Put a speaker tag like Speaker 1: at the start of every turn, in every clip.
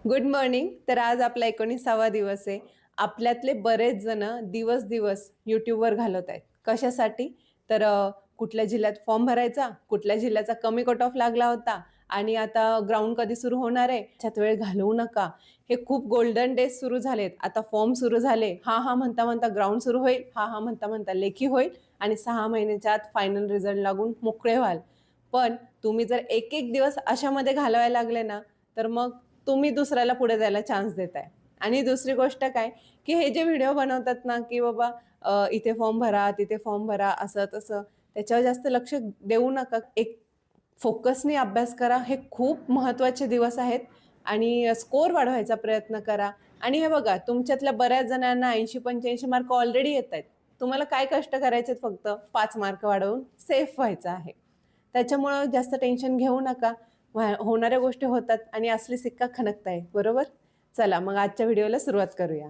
Speaker 1: Good morning. तर आज आपला 19वा दिवस आहे. आपल्यातले बरेच जण दिवस दिवस यूट्यूबवर घालवत आहेत. कशासाठी? तर कुठल्या जिल्ह्यात फॉर्म भरायचा, कुठल्या जिल्ह्याचा कमी कट ऑफ लागला होता आणि आता ग्राउंड कधी सुरू होणार आहे, त्याच्यात वेळ घालवू नका. हे खूप गोल्डन डेज सुरू झालेत. आता फॉर्म सुरू झाले. हां, हां म्हणता म्हणता ग्राउंड सुरू होईल. हां, हां म्हणता म्हणता लेखी होईल आणि 6 महिन्याच्या आत फायनल रिझल्ट लागून मोकळे व्हाल. पण तुम्ही जर एक एक दिवस अशामध्ये घालवायला लागले ना, तर मग तुम्ही दुसऱ्याला पुढे जायला चान्स देताय. आणि दुसरी गोष्ट काय, की हे जे व्हिडिओ बनवतात ना, की बाबा इथे फॉर्म भरा, तिथे फॉर्म भरा, असं तसं, त्याच्यावर जास्त लक्ष देऊ नका. एक फोकसने अभ्यास करा. हे खूप महत्त्वाचे दिवस आहेत आणि स्कोर वाढवायचा प्रयत्न करा. आणि हे बघा, तुमच्यातल्या बऱ्याच जणांना 80-85 मार्क ऑलरेडी येतायत. तुम्हाला काय कष्ट करायचे फक्त 5 मार्क वाढवून सेफ व्हायचं आहे. त्याच्यामुळं जास्त टेन्शन घेऊ नका. होणाऱ्या गोष्टी होतात आणि असली सिक्का खणकताय, बरोबर? चला मग आजच्या व्हिडिओला सुरुवात करूया.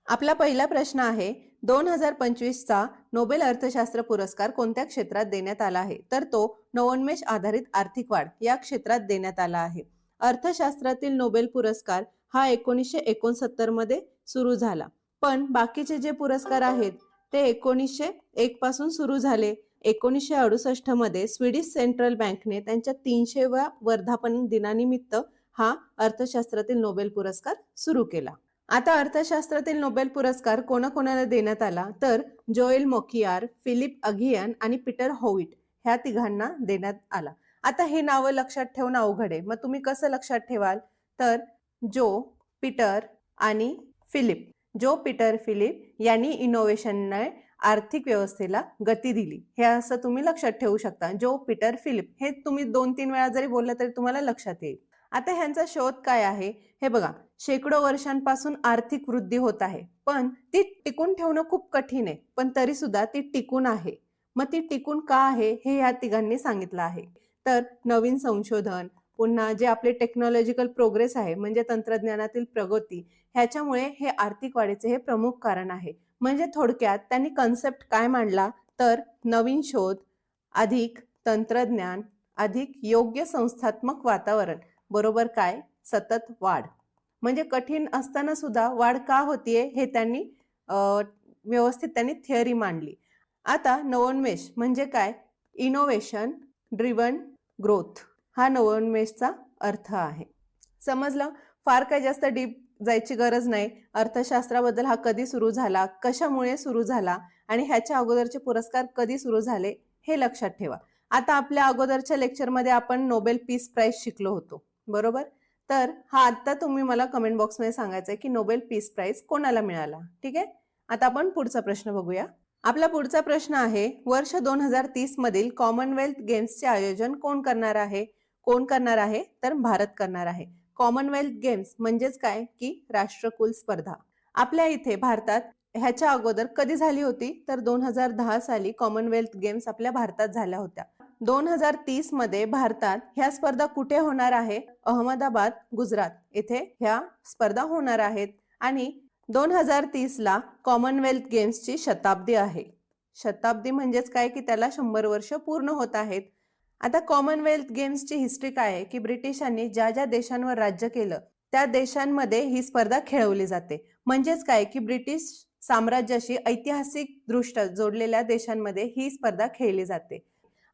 Speaker 1: आपला पहिला प्रश्न आहे, 2025चा नोबेल अर्थशास्त्र पुरस्कार कोणत्या क्षेत्रात देण्यात आला आहे? तर तो नवोन्मेष आधारित आर्थिक वाढ या क्षेत्रात देण्यात आला आहे. अर्थशास्त्रातील नोबेल पुरस्कार हा 1969 मध्ये सुरू झाला. पण बाकीचे जे पुरस्कार आहेत ते 1901 पासून सुरू झाले. 1968 मध्ये स्वीडिश सेंट्रल बँकने त्यांच्या 300व्या वर्धापन दिनानिमित्त हा अर्थशास्त्रातील नोबेल पुरस्कार सुरू केला. आता अर्थशास्त्रातील नोबेल पुरस्कार कोणाकोणाला देण्यात आला? तर जोएल मोकियार, फिलिप अगियन आणि पीटर होविट ह्या तिघांना देण्यात आला. आता हे नावं लक्षात ठेवणं अवघड आहे. मग तुम्ही कसं लक्षात ठेवाल? तर जो, पीटर आणि फिलिप. जो, पीटर, फिलिप यांनी इनोव्हेशनने आर्थिक व्यवस्थेला गती दिली. हे असं तुम्ही लक्षात ठेवू शकता. जो, पीटर, फिलिप हे तुम्ही 2-3 वेळा जरी बोललं तरी तुम्हाला लक्षात येईल. आता ह्यांचा शोध काय आहे? हे बघा, शेकडो वर्षांपासून आर्थिक वृद्धी होत आहे, पण ती टिकून ठेवणं खूप कठीण आहे. पण तरी सुद्धा ती टिकून आहे. मग ती टिकून का आहे हे या तिघांनी सांगितलं आहे. तर नवीन संशोधन, पुन्हा जे आपले टेक्नॉलॉजिकल प्रोग्रेस आहे म्हणजे तंत्रज्ञानातील प्रगती, ह्याच्यामुळे हे आर्थिक वाढीचे हे प्रमुख कारण आहे. म्हणजे थोडक्यात त्यांनी कन्सेप्ट काय मांडला? तर नवीन शोध अधिक तंत्रज्ञान अधिक योग्य संस्थात्मक वातावरण बरोबर काय? सतत वाढ. म्हणजे कठीण असताना सुद्धा वाढ का होतीये हे त्यांनी व्यवस्थित त्यांनी थिअरी मांडली. आता नवोन्मेष म्हणजे काय? इनोव्हेशन ड्रिव्हन ग्रोथ हा नवोन्मेषचा अर्थ आहे. समजलं? फार काही जास्त डीप जायची गरज नाही. अर्थशास्त्राबद्दल हा कधी सुरू झाला, कशामुळे सुरू झाला आणि ह्याच्या अगोदरचे पुरस्कार कधी सुरू झाले हे लक्षात ठेवा. आता आपल्या अगोदरच्या लेक्चरमध्ये आपण नोबेल पीस प्राइज शिकलो होतो, बरोबर? तर हा आता तुम्ही मला कमेंट बॉक्समध्ये सांगायचं आहे की नोबेल पीस प्राइज कोणाला मिळाला. ठीक आहे? आता आपण पुढचा प्रश्न बघूया. आपला पुढचा प्रश्न आहे, वर्ष 2030 मधील कॉमनवेल्थ गेम्सचे आयोजन कोण करणार आहे? कोण करणार आहे? तर भारत करणार आहे. कॉमनवेल्थ गेम्स म्हणजेच काय? की राष्ट्रकुल स्पर्धा. आपल्या इथे भारतात ह्याच्या अगोदर कधी झाली होती? तर 2010 साली कॉमनवेल्थ गेम्स आपल्या भारतात झाल्या होत्या. 2030 मध्ये भारतात ह्या स्पर्धा कुठे होणार आहे? अहमदाबाद, गुजरात येथे ह्या स्पर्धा होणार आहेत. आणि 2030 ला कॉमनवेल्थ गेम्सची शताब्दी आहे. शताब्दी म्हणजेच काय? की त्याला 100 वर्ष पूर्ण होत आहेत. आता कॉमनवेल्थ गेम्सची हिस्ट्री काय आहे? की ब्रिटिशांनी ज्या ज्या देशांवर राज्य केलं त्या देशांमध्ये ही स्पर्धा खेळवली जाते. म्हणजेच काय? की ब्रिटिश साम्राज्याशी ऐतिहासिक दृष्ट्या जोडलेल्या देशांमध्ये ही स्पर्धा खेळली जाते.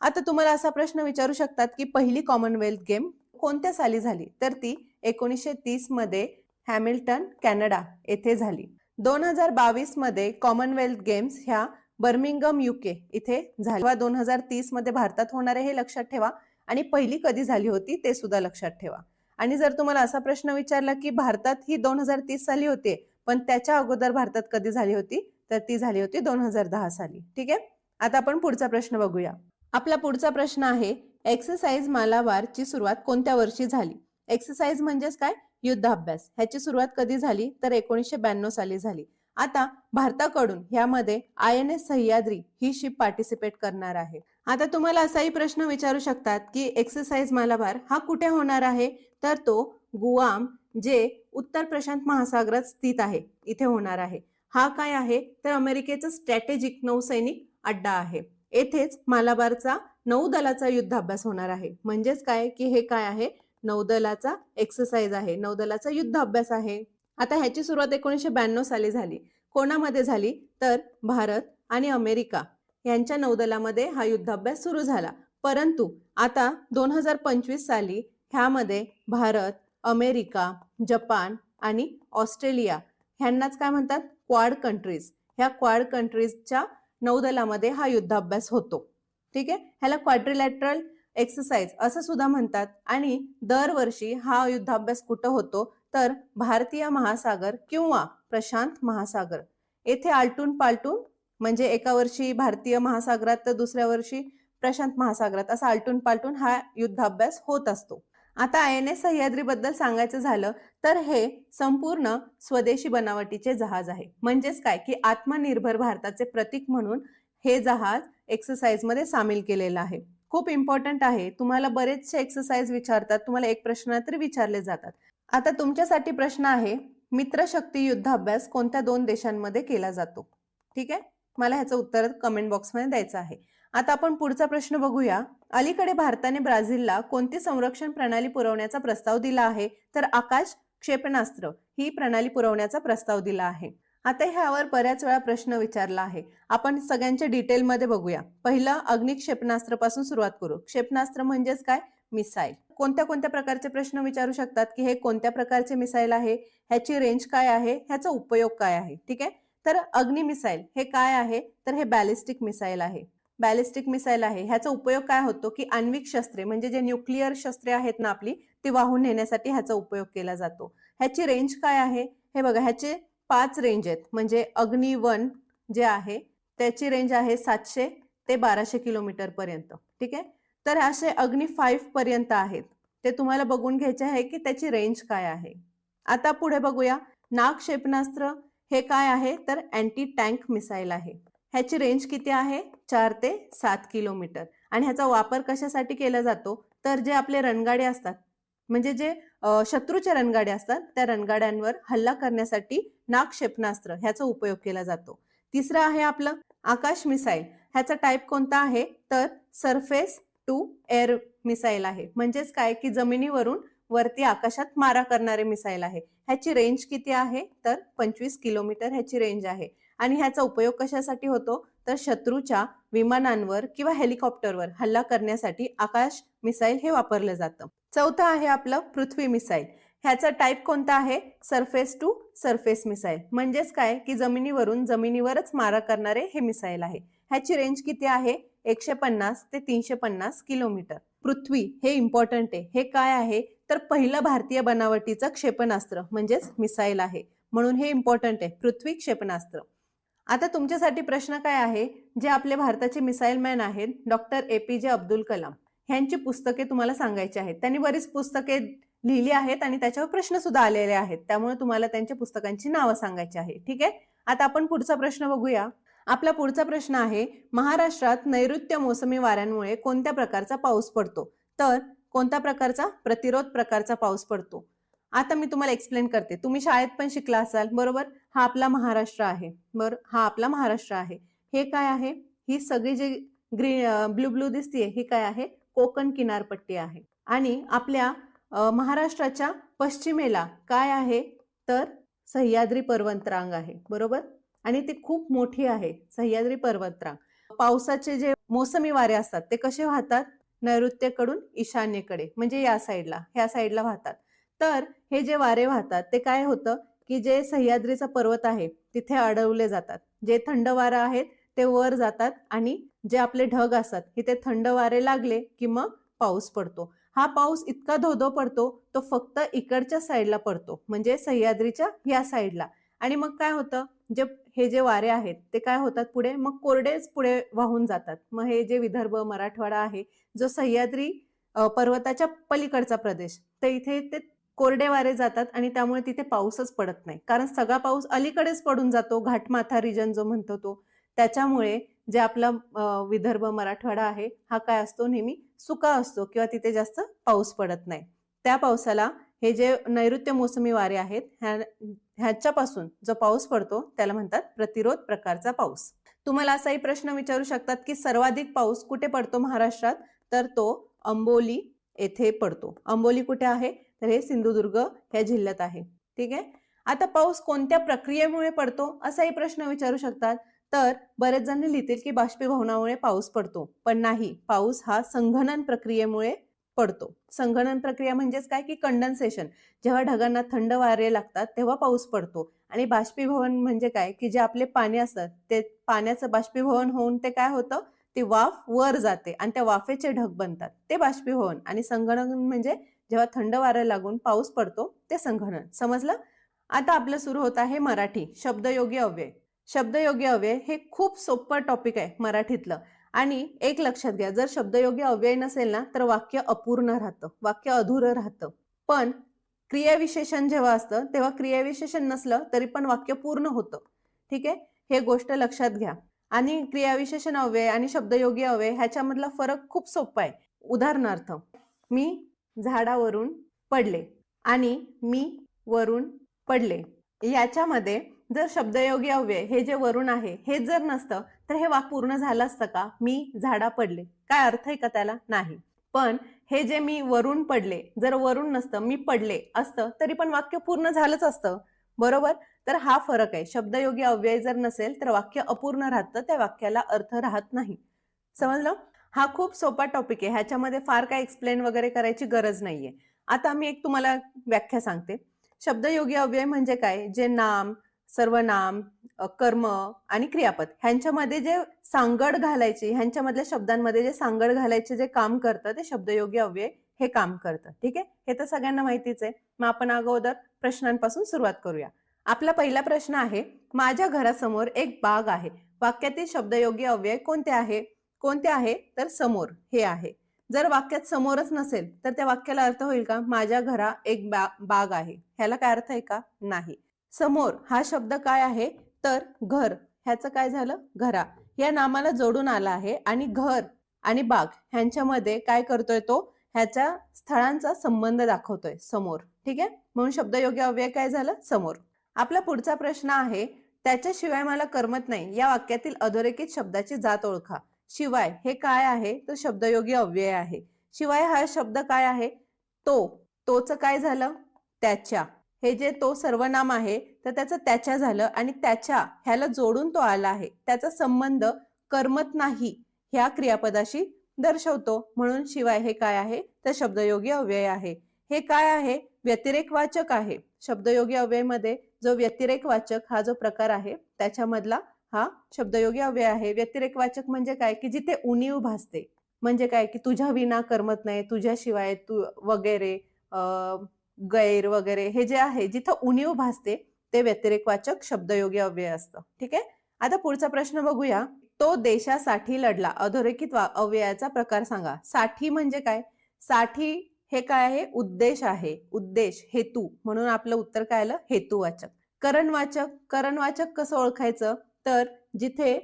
Speaker 1: आता तुम्हाला असा प्रश्न विचारू शकतात की पहिली कॉमनवेल्थ गेम कोणत्या साली झाली? तर ती 1930 मध्ये हॅमिल्टन, कॅनडा येथे झाली. 2022 मध्ये कॉमनवेल्थ गेम्स ह्या बर्मिंगहम UK इथे झाली. 2030 मध्ये भारतात होणार आहे हे लक्षात ठेवा आणि पहिली कधी झाली होती ते सुद्धा लक्षात ठेवा. आणि जर तुम्हाला असा प्रश्न विचारला की भारतात ही 2030 साली होते, पण त्याच्या अगोदर भारतात कधी झाली होती? तर ती झाली होती 2010 साली. ठीक आहे? आता आपण पुढचा प्रश्न बघूया. आपला पुढचा प्रश्न आहे, एक्सरसाइज मालाबारची सुरुवात कोणत्या वर्षी झाली? एक्सरसाइज म्हणजेच काय? युद्धाभ्यास. ह्याची सुरुवात कधी झाली? तर 1992 साली झाली. आता भारताकडून ह्यामध्ये INS सह्याद्री ही शिप पार्टिसिपेट करणार आहे. आता तुम्हाला असाही प्रश्न विचारू शकतात की एक्सरसाइज मालाबार हा कुठे होणार आहे? तर तो गुआम जे उत्तर प्रशांत महासागरात स्थित आहे इथे होणार आहे. हा काय आहे? तर अमेरिकेचा स्ट्रॅटेजिक नौसैनिक अड्डा आहे. येथेच मालाबारचा नौदलाचा युद्धाभ्यास होणार आहे. म्हणजेच काय? की हे काय आहे? नौदलाचा एक्सरसाइज आहे, नौदलाचा युद्ध अभ्यास आहे. आता ह्याची सुरुवात 1992 साली झाली. कोणामध्ये झाली? तर भारत आणि अमेरिका यांच्या नौदलामध्ये हा युद्धाभ्यास सुरू झाला. परंतु आता 2025 साली ह्यामध्ये भारत, अमेरिका, जपान आणि ऑस्ट्रेलिया ह्यांनाच काय म्हणतात? Quad countries. ह्या क्वाड कंट्रीजच्या नौदलामध्ये हा युद्धाभ्यास होतो. ठीक आहे, ह्याला क्वाड्रिलॅटरल एक्सरसाइज असं सुद्धा म्हणतात. आणि दरवर्षी हा युद्धाभ्यास कुठं होतो? तर भारतीय महासागर किंवा प्रशांत महासागर येथे आलटून पालटून, म्हणजे एका वर्षी भारतीय महासागरात तर दुसऱ्या वर्षी प्रशांत महासागरात, असा आलटून पालटून हा युद्धाभ्यास होत असतो. आता INS सह्याद्री बद्दल सांगायचं झालं तर हे संपूर्ण स्वदेशी बनावटीचे जहाज आहे. म्हणजेच काय की आत्मनिर्भर भारताचे प्रतीक म्हणून हे जहाज एक्सरसाइज मध्ये सामील केलेलं आहे. खूप इम्पॉर्टंट आहे. तुम्हाला बरेचसे एक्सरसाइज विचारतात, तुम्हाला एक प्रश्न तरी विचारले जातात. आता तुमच्यासाठी प्रश्न आहे, मित्रशक्ती युद्धाभ्यास कोणत्या 2 देशांमध्ये केला जातो? ठीक आहे, मला ह्याचं उत्तर कमेंट बॉक्समध्ये द्यायचं आहे. आता आपण पुढचा प्रश्न बघूया. अलीकडे भारताने ब्राझीलला कोणती संरक्षण प्रणाली पुरवण्याचा प्रस्ताव दिला आहे? तर आकाश क्षेपणास्त्र ही प्रणाली पुरवण्याचा प्रस्ताव दिला आहे. आता ह्यावर बऱ्याच वेळा प्रश्न विचारला आहे. आपण सगळ्यांच्या डिटेलमध्ये बघूया. पहिलं अग्नि क्षेपणास्त्र पासून सुरुवात करू. क्षेपणास्त्र म्हणजेच काय? मिसाईल. कोणत्या कोणत्या प्रकारचे प्रश्न विचारू शकतात की हे कोणत्या प्रकारचे मिसाईल आहे, ह्याची रेंज काय आहे, ह्याचा उपयोग काय आहे. ठीक आहे, तर अग्नि मिसाईल हे काय आहे? तर हे बॅलिस्टिक मिसाईल आहे. बॅलिस्टिक मिसाईल आहे. ह्याचा उपयोग काय होतो की आण्विक शस्त्रे म्हणजे जे न्यूक्लिअर शस्त्रे आहेत ना आपली, ती वाहून नेण्यासाठी ह्याचा उपयोग केला जातो. ह्याची रेंज काय आहे? हे बघा, ह्याचे 5 रेंज आहेत. म्हणजे अग्नि 1 जे आहे त्याची रेंज आहे 700 ते 1200 किलोमीटर पर्यंत. ठीक आहे, तर असे अग्नि 5 पर्यंत आहेत. ते तुम्हाला बघून घ्यायचे आहे की त्याची रेंज काय आहे. आता पुढे बघूया. नाग क्षेपणास्त्र हे काय आहे? तर अँटी टँक मिसाईल आहे. ह्याची रेंज किती आहे? 4 ते 7 किलोमीटर. आणि ह्याचा वापर कशासाठी केला जातो? तर जे आपले रणगाडे असतात, म्हणजे जे शत्रूचे रणगाडे असतात, त्या रणगाड्यांवर हल्ला करण्यासाठी नाग क्षेपणास्त्र ह्याचा उपयोग केला जातो. तिसरं आहे आपलं आकाश मिसाईल. ह्याचा टाईप कोणता आहे? तर सरफेस टू एअर मिसाईल आहे. म्हणजेच काय की जमिनीवरून वरती आकाशात मारा करणारे मिसाईल आहे. ह्याची रेंज किती आहे? तर 25 किलोमीटर ह्याची रेंज आहे. आणि ह्याचा उपयोग कशासाठी होतो? तर शत्रूच्या विमानांवर किंवा हेलिकॉप्टरवर हल्ला करण्यासाठी आकाश मिसाईल हे वापरलं जातं. चौथं आहे आपलं पृथ्वी मिसाईल. ह्याचा टाईप कोणता आहे? Surface to surface missile. म्हणजेच काय की जमिनीवरून जमिनीवरच मारा करणारे हे मिसाईल आहे. ह्याची रेंज किती आहे? 150 ते 350 किलोमीटर. पृथ्वी हे इम्पॉर्टंट आहे. हे काय आहे? तर पहिलं भारतीय बनावटीचं क्षेपणास्त्र म्हणजेच मिसाईल आहे. म्हणून हे इम्पॉर्टंट आहे, पृथ्वी क्षेपणास्त्र. आता तुमच्यासाठी प्रश्न काय आहे? जे आपले भारताचे मिसाईल मॅन आहेत डॉक्टर APJ अब्दुल कलाम ह्यांची पुस्तके तुम्हाला सांगायची आहेत. त्यांनी बरीच पुस्तके लिहिली आहेत आणि त्याच्यावर प्रश्न सुद्धा आलेले आहेत. त्यामुळे तुम्हाला त्यांच्या पुस्तकांची नावं सांगायची आहे. ठीक आहे, आता आपण पुढचा प्रश्न बघूया. आपला पुढचा प्रश्न आहे, महाराष्ट्रात नैऋत्य मोसमी वाऱ्यांमुळे कोणत्या प्रकारचा पाऊस पडतो? तर कोणत्या प्रकारचा? प्रतिरोध प्रकारचा पाऊस पडतो. आता मी तुम्हाला एक्सप्लेन करते. तुम्ही शाळेत पण शिकला असाल, बरोबर? हा आपला महाराष्ट्र आहे. हा आपला महाराष्ट्र आहे. हे काय आहे? ही सगळी जी ब्लू ब्लू दिसतीये ही काय आहे? कोकण किनारपट्टी आहे. आणि आपल्या महाराष्ट्राच्या पश्चिमेला काय आहे? तर सह्याद्री पर्वतरांग आहे, बरोबर? आणि ती खूप मोठी आहे सह्याद्री पर्वतरांग. पावसाचे जे मोसमी वारे असतात ते कसे वाहतात? नैऋत्येकडून ईशान्येकडे, म्हणजे या साईडला, ह्या साईडला वाहतात. तर हे जे वारे वाहतात ते काय होतं की जे सह्याद्रीचा पर्वत आहे तिथे अडवले जातात. जे थंड वारे आहेत ते वर जातात आणि जे आपले ढग असतात तिथे थंड वारे लागले की मग पाऊस पडतो. हा पाऊस इतका धोधो पडतो तो फक्त इकडच्या साईडला पडतो, म्हणजे सह्याद्रीच्या या साईडला. आणि मग काय होतं? हे जे वारे आहेत ते काय होतात? पुढे मग कोरडेच पुढे वाहून जातात. मग हे जे विदर्भ मराठवाडा आहे, जो सह्याद्री पर्वताच्या पलीकडचा प्रदेश, तर इथे ते कोरडे वारे जातात आणि त्यामुळे तिथे पाऊसच पडत नाही. कारण सगळा पाऊस अलीकडेच पडून जातो, घाटमाथा रिजन जो म्हणतो तो. त्याच्यामुळे जे आपला विदर्भ मराठवाडा आहे हा काय असतो? नेहमी सुका असतो किंवा तिथे जास्त पाऊस पडत नाही. त्या पावसाला हे जे नैऋत्य मोसमी वारे आहेत ह्याच्यापासून जो पाऊस पडतो त्याला म्हणतात प्रतिरोध प्रकारचा पाऊस. तुम्हाला असाही प्रश्न विचारू शकतात की सर्वाधिक पाऊस कुठे पडतो महाराष्ट्रात? तर तो अंबोली, येथे पडतो. आंबोली कुठे आहे? तर हे सिंधुदुर्ग या जिल्ह्यात आहे. ठीक आहे. आता पाऊस कोणत्या प्रक्रियेमुळे पडतो असाही प्रश्न विचारू शकतात. तर बरेच जण लिहितील की बाष्पीभवनामुळे पाऊस पडतो, पण नाही, पाऊस हा संघनन प्रक्रियेमुळे पडतो. संघनन प्रक्रिया म्हणजेच काय की कंडेन्सेशन. जेव्हा ढगांना थंड वारे लागतात तेव्हा पाऊस पडतो. आणि बाष्पीभवन म्हणजे काय की जे आपले पाणी असतात ते पाण्याचं बाष्पीभवन होऊन ते काय होतं, ती वाफ वर जाते आणि त्या वाफेचे ढग बनतात, ते बाष्पीभवन. आणि संगणन म्हणजे जेव्हा थंड वारे लागून पाऊस पडतो ते संगणन. समजलं? आता आपलं सुरू होत आहे मराठी शब्दयोगी अव्यय. शब्दयोगी अव्यय हे खूप सोपं टॉपिक आहे मराठीतलं. आणि एक लक्षात घ्या, जर शब्दयोगी अव्यय नसेल ना तर वाक्य अपूर्ण राहतं, वाक्य अधुरं राहतं. पण क्रियाविशेषण जेव्हा असतं तेव्हा क्रियाविशेषण नसलं तरी पण वाक्य पूर्ण होतं. ठीक आहे, हे गोष्ट लक्षात घ्या. आणि क्रियाविशेषण अव्यय आणि शब्दयोगी अव्यय ह्याच्यामधला फरक खूप सोपा आहे. उदाहरणार्थ, मी झाडावरून पडले आणि मी वरून पडले, याच्यामध्ये जर शब्दयोगी अव्यय हे जे वरून आहे हे जर नसतं तर हे वाक्य पूर्ण झालं असतं का? मी झाडा पडले, काय अर्थ आहे का त्याला? नाही. पण हे जे मी वरून पडले, जर वरून नसतं मी पडले असतं तरी पण वाक्य पूर्ण झालंच असतं, बरोबर? तर हा फरक आहे. शब्दयोगी अव्यय जर नसेल तर वाक्य अपूर्ण राहतं, त्या वाक्याला अर्थ राहत नाही. समजलं? हा खूप सोपा टॉपिक आहे, ह्याच्यामध्ये फार काय एक्सप्लेन वगैरे करायची गरज नाहीये. आता मी एक तुम्हाला व्याख्या सांगते. शब्दयोगी अव्यय म्हणजे काय? जे नाम, सर्वनाम, कर्म आणि क्रियापद ह्यांच्यामध्ये जे सांगड घालायची, ह्यांच्यामधल्या शब्दांमध्ये जे सांगड घालायचे जे काम करतं ते शब्दयोगी अव्यय हे काम करतं. ठीक आहे, हे तर सगळ्यांना माहितीच आहे. मग आपण अगोदर प्रश्नांपासून सुरुवात करूया. आपला पहिला प्रश्न आहे, माझ्या घरासमोर एक बाग आहे. वाक्यातील शब्दयोगी अव्यय कोणते आहे? कोणते आहे? तर समोर हे आहे. जर वाक्यात समोरच नसेल तर त्या वाक्याला अर्थ होईल का? माझ्या घरा एक बाग आहे, ह्याला काय अर्थ आहे का? नाही. समोर हा शब्द काय आहे? तर घर. ह्याचं काय झालं? घरा. या नामाला जोडून आला आहे आणि घर आणि बाग ह्यांच्यामध्ये काय करतोय तो? ह्याच्या स्थळांचा संबंध दाखवतोय समोर. ठीक आहे, म्हणून शब्दयोगी अव्यय काय झालं? समोर. आपला पुढचा प्रश्न आहे, त्याच्याशिवाय मला करमत नाही या वाक्यातील अधोरेखित शब्दाची जात ओळखा. शिवाय हे काय आहे? तर शब्दयोगी अव्यय आहे. शिवाय हा शब्द काय आहे? तो. तोचं काय झालं? त्याच्या. हे जे तो सर्वनाम आहे तर त्याचं त्याच्या झालं आणि त्याच्या ह्याला जोडून तो आला आहे. त्याचा संबंध करमत नाही ह्या क्रियापदाशी दर्शवतो, म्हणून शिवाय हे काय आहे? तर शब्दयोगी अव्यय आहे. हे काय आहे? व्यतिरेकवाचक आहे. शब्दयोगी अव्ययमध्ये जो व्यतिरेकवाचक हा जो प्रकार आहे त्याच्यामधला हा शब्दयोगी अव्यय आहे. व्यतिरेकवाचक म्हणजे काय की जिथे उणीव भासते. म्हणजे काय की तुझ्या विना करमत नाही, तुझ्याशिवाय, तू वगैरे, गैर वगैरे, हे जे आहे जिथं उणीव भासते ते व्यतिरेकवाचक शब्दयोगी अव्यय असतं. ठीक आहे, आता पुढचा प्रश्न बघूया. तो देशासाठी लढला. अधोरेखित अव्ययाचा प्रकार सांगा. साठी म्हणजे काय? साठी हे काय आहे? उद्देश आहे. उद्देश, हेतू, म्हणून आपलं उत्तर काय आलं? हेतुवाचक. करणवाचक. करणवाचक कसं ओळखायचं? तर जिथे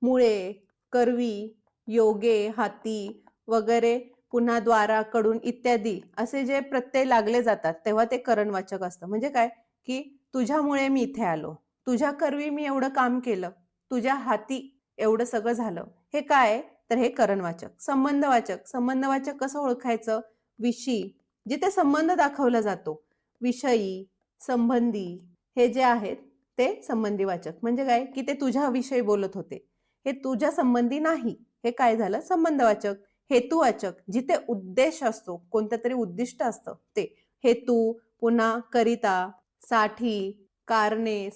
Speaker 1: मुळे, करवी, योगे, हाती वगैरे, पुन्हा द्वारा, कडून इत्यादी असे जे प्रत्यय लागले जातात तेव्हा ते करणवाचक असतं. म्हणजे काय की तुझ्यामुळे मी इथे आलो, तुझ्या करवी मी एवढं काम केलं, तुझ्या हाती एवढं सगळं झालं, हे काय? तर हे करणवाचक. संबंधवाचक. संबंधवाचक कसं ओळखायचं? विषयी, जिथे संबंध दाखवला जातो, विषयी, संबंधी, हे जे आहेत ते संबंधीवाचक. म्हणजे काय की ते तुझ्या विषयी बोलत होते, हे तुझ्या संबंधी नाही, हे काय झालं? संबंधवाचक. हेतुवाचक, जिथे उद्देश असतो, कोणतं तरी उद्दिष्ट असतं ते. हेतू, पुन्हा करिता, साठी, कारणे,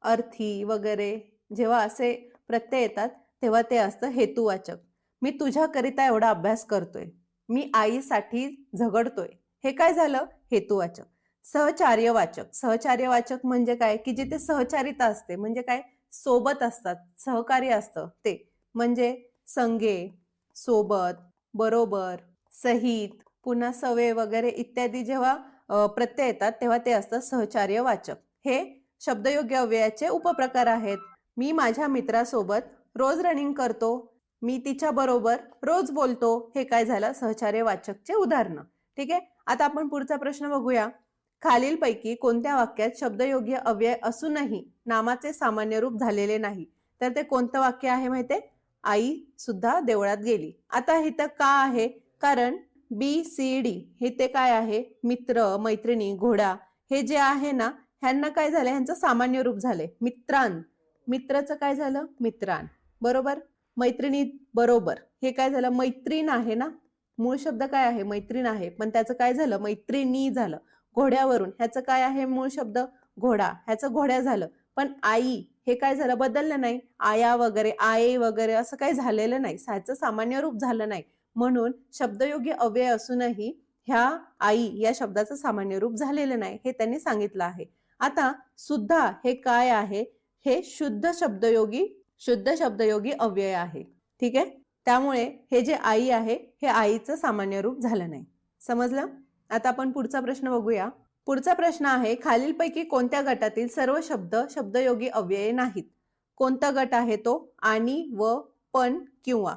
Speaker 1: अर्थी वगैरे जेव्हा असे प्रत्यय येतात तेव्हा ते असतं हेतुवाचक. मी तुझ्याकरिता एवढा अभ्यास करतोय, मी आईसाठी झगडतोय, हे काय झालं? हेतुवाचक. सहचार्यवाचक. सहचार्यवाचक म्हणजे काय की जिथे सहचारिता असते, म्हणजे काय? सोबत असतात, सहकार्य असतं ते. म्हणजे संगे, सोबत, बरोबर, सहित, पुन्हा सवे वगैरे इत्यादी जेव्हा प्रत्यय येतात तेव्हा ते असतं सहचार्यवाचक. हे शब्दयोगी अव्ययाचे उपप्रकार आहेत. मी माझ्या मित्रासोबत रोज रनिंग करतो, मी तिच्या बरोबर रोज बोलतो, हे काय झालं? सहचार्यवाचकचे उदाहरण. ठीक आहे, आता आपण पुढचा प्रश्न बघूया. खालीलपैकी कोणत्या वाक्यात शब्दयोगी अव्यय असूनही नामाचे सामान्य रूप झालेले नाही? तर ते कोणतं वाक्य आहे माहितीये? आई सुद्धा देवळात गेली. आता इथं का आहे? कारण ABCD हे ते काय आहे, मित्र, मैत्रिणी, घोडा, हे जे आहे ना, ह्यांना काय झालं, ह्यांचं सामान्य रूप झाले मित्रांन. मित्राचं काय झालं, मित्रांन. बरोबर. मैत्रिणी, बरोबर. हे काय झालं, मैत्रीण आहे ना, मूळ शब्द काय आहे, मैत्रीण आहे, पण त्याचं काय झालं, मैत्रिणी झालं. घोड्यावरून, ह्याचं काय आहे मूळ शब्द, घोडा, ह्याचं घोड्या झालं. पण आई हे काय झालं, बदललं नाही. आया वगैरे, आये वगैरे असं काही झालेलं नाही, ह्याचं सामान्य रूप झालं नाही. म्हणून शब्दयोगी अव्यय असूनही ह्या आई या शब्दाचं सामान्य रूप झालेलं नाही, हे त्यांनी सांगितलं आहे. आता सुद्धा हे काय आहे, हे शुद्ध शब्दयोगी अव्यय आहे. ठीक आहे. त्यामुळे हे जे आई आहे हे आईचं सामान्य रूप झालं नाही. समजलं. आता आपण पुढचा प्रश्न बघूया. पुढचा प्रश्न आहे, खालीलपैकी कोणत्या गटातील सर्व शब्द शब्दयोगी अव्यय नाहीत. कोणता गट आहे तो, आणि, व, पण, किंवा.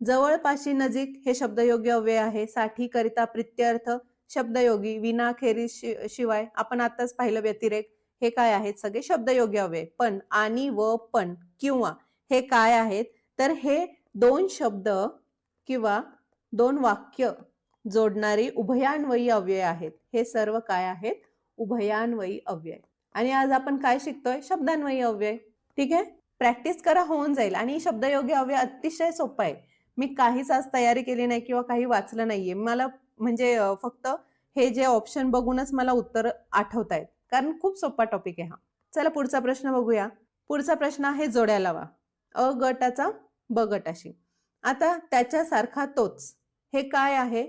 Speaker 1: जवळपाशी, नजीक हे शब्दयोगी अव्यय आहे. साठी, करिता, प्रित्यर्थ शब्दयोगी. विना, खेरीज, शिवाय, आपण आताच पाहिलं व्यतिरेक, हे काय आहेत, सगळे शब्दयोगी अव्यय. पण, आणि, व, पण, किंवा हे काय आहेत, तर हे दोन शब्द किंवा दोन वाक्य जोडणारी उभयान्वयी अव्यय आहेत. हे सर्व काय आहेत, उभयान्वयी अव्यय. आणि आज आपण काय शिकतोय, शब्दान्वयी अव्यय. ठीक आहे. प्रॅक्टिस करा, होऊन जाईल. आणि शब्दयोगी अव्यय अतिशय सोपं आहे. मी काहीच आज तयारी केली नाही किंवा काही वाचलं नाहीये. मला म्हणजे फक्त हे जे ऑप्शन बघूनच मला उत्तर आठवत आहेत, कारण खूप सोपा टॉपिक आहे हा. चला पुढचा प्रश्न बघूया. पुढचा प्रश्न आहे, जोड्या लावा. अ गटाचा ब गटाशी. आता त्याच्यासारखा तोच, हे काय आहे,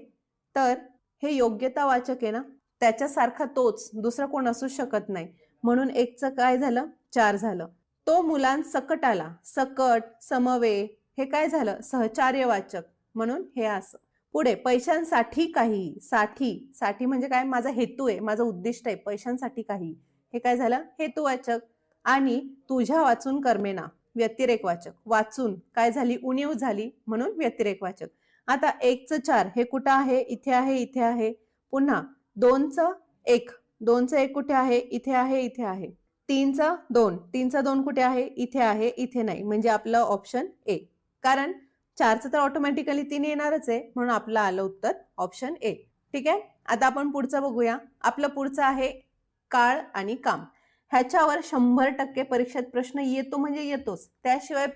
Speaker 1: तर हे योग्यतावाचक आहे ना, त्याच्यासारखा तोच दुसरा कोण असू शकत नाही. म्हणून एकचं काय झालं, 4 झालं. तो मुलांसकट आला. सकट, समवे हे काय झालं, सहचार्यवाचक, म्हणून हे असं. पुढे, पैशांसाठी काही. साठी म्हणजे काय, माझा हेतू आहे, माझं उद्दिष्ट आहे. पैशांसाठी काही हे काय झालं, हेतुवाचक. आणि तुझ्या वाचून कर्मेना, व्यतिरेकवाचक. वाचून काय झाली, उणीव झाली, म्हणून व्यतिरेकवाचक. आता 1चं 4 हे कुठं आहे, इथे आहे, इथे आहे. पुन्हा 2चं 1, 2चं 1 कुठे आहे, इथे आहे, इथे आहे. 3चं 2 कुठे आहे, इथे आहे, इथे नाही. म्हणजे आपलं ऑप्शन ए. कारण 4चं तर ऑटोमॅटिकली 3 येणारच आहे, म्हणून आपलं आलं उत्तर ऑप्शन ए. ठीक आहे. आता आपण पुढचं बघूया. आपलं पुढचं आहे, काळ आणि काम. ह्याच्यावर 100% परीक्षेत प्रश्न येतो म्हणजे येतोच. त्याशिवाय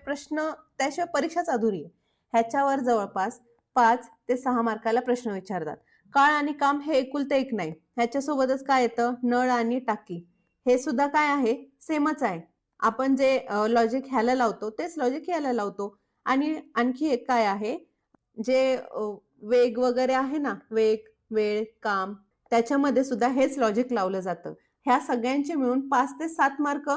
Speaker 1: परीक्षाच अधुरी आहे. ह्याच्यावर जवळपास 5 ते 6 मार्काला प्रश्न विचारतात. काळ आणि काम हे एकुलते एक नाही. ह्याच्यासोबतच काय येतं, नळ आणि टाकी. हे सुद्धा काय आहे, सेमच आहे. आपण जे लॉजिक ह्याला लावतो तेच लॉजिक ह्याला लावतो. आणि आणखी एक काय आहे, जे वेग वगैरे आहे ना, वेग, वेळ, काम, त्याच्यामध्ये सुद्धा हेच लॉजिक लावलं जातं. ह्या सगळ्यांचे मिळून 5 ते 7 मार्क,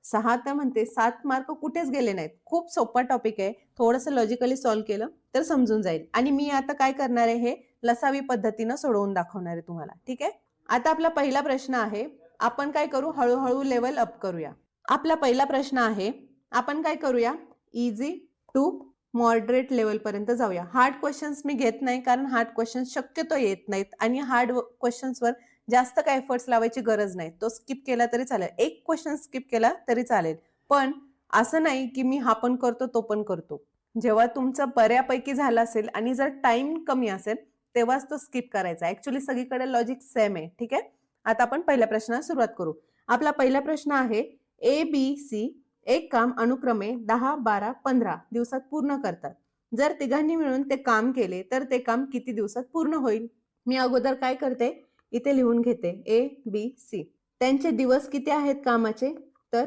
Speaker 1: 6 तर म्हणते 7 मार्क कुठेच गेले नाहीत. खूप सोपा टॉपिक आहे. थोडंसं लॉजिकली सॉल्व्ह केलं तर समजून जाईल. आणि मी आता काय करणार आहे, हे लसावी पद्धतीनं सोडवून दाखवणार आहे तुम्हाला. ठीक आहे. आता आपला पहिला प्रश्न आहे, आपण काय करू, हळूहळू लेवल अप करूया. आपला पहिला प्रश्न आहे, आपण काय करूया, इझी टू मॉडरेट लेवल पर्यंत जाऊया. हार्ड क्वेश्चन्स मी घेत नाही, कारण हार्ड क्वेश्चन्स शक्यतो येत नाहीत आणि हार्ड क्वेश्चन्सवर जास्त काय एफर्ट्स लावायची गरज नाही. तो स्किप केला तरी चालेल, एक क्वेश्चन स्किप केला तरी चालेल. पण असं नाही की मी हा पण करतो तो पण करतो. जेव्हा तुमचं बऱ्यापैकी झालं असेल आणि जर टाइम कमी असेल तेव्हाच तो स्किप करायचा. ऍक्च्युली सगळीकडे लॉजिक सेम आहे. ठीक आहे. आता आपण पहिल्या प्रश्नाला सुरुवात करू. आपला पहिला प्रश्न आहे, ABC एक काम अनुक्रमे 10, 12, 15 दिवसात पूर्ण करतात. जर तिघांनी मिळून ते काम केले तर ते काम किती दिवसात पूर्ण होईल. मी अगोदर काय करते, इथे लिहून घेते ABC. त्यांचे दिवस किती आहेत कामाचे, तर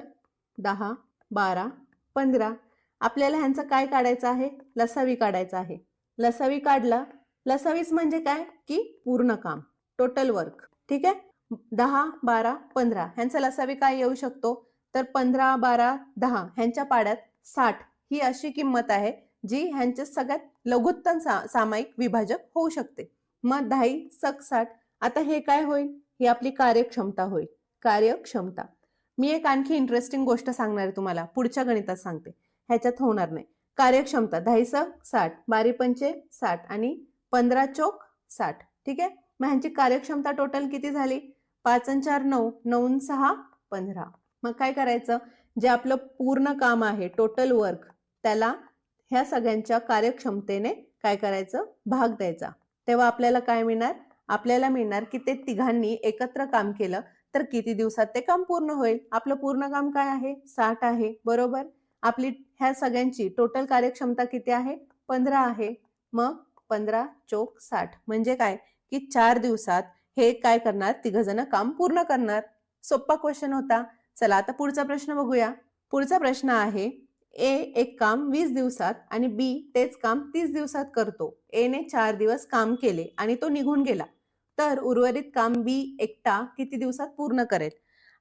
Speaker 1: 10, 12, 15. आपल्याला ह्यांचं काय काढायचं आहे, लसावी काढायचा आहे. लसावी काढला, लसावीच म्हणजे काय की पूर्ण काम, टोटल वर्क. ठीक आहे. 10, 12, 15 ह्यांचा लसावी काय येऊ शकतो, तर 15, 12, 10 ह्यांच्या पाड्यात 60 ही अशी किंमत आहे जी ह्यांच्या सगळ्यात लघुत्तम सामायिक विभाजक होऊ शकते. मग 10 सक 60. आता हे काय होईल, ही आपली कार्यक्षमता होईल. कार्यक्षमता. मी एक आणखी इंटरेस्टिंग गोष्ट सांगणार आहे तुम्हाला, पुढच्या गणितात सांगते, ह्याच्यात होणार नाही. कार्यक्षमता 10 सक 60, 12 पंचे 60 आणि 15 चोक 60. ठीक आहे. मग ह्यांची कार्यक्षमता टोटल किती झाली, 5 आणि 4 9, 9 आणि 6 15. मग काय करायचं, जे आपलं पूर्ण काम आहे, टोटल वर्क, त्याला ह्या सगळ्यांच्या कार्यक्षमतेने काय करायचं, भाग द्यायचा. तेव्हा आपल्याला काय मिळणार? आपल्याला मिळणार की ते तिघांनी एकत्र काम केलं तर किती दिवसात ते काम पूर्ण होईल. आपलं पूर्ण काम काय आहे? 60 आहे, बरोबर. आपली ह्या सगळ्यांची टोटल कार्यक्षमता किती आहे? 15 आहे. मग 15 चोक 60 म्हणजे काय की 4 दिवसात हे काय करणार? तिघ जण काम पूर्ण करणार. सोपा क्वेश्चन होता. चला आता पुढचा प्रश्न बघूया. पुढचा प्रश्न आहे, ए एक काम 20 दिवसात आणि बी तेच काम 30 दिवसात करतो. ए ने 4 दिवस काम केले आणि तो निघून गेला. तर उर्वरित काम बी एकटा किती दिवसात पूर्ण करेल?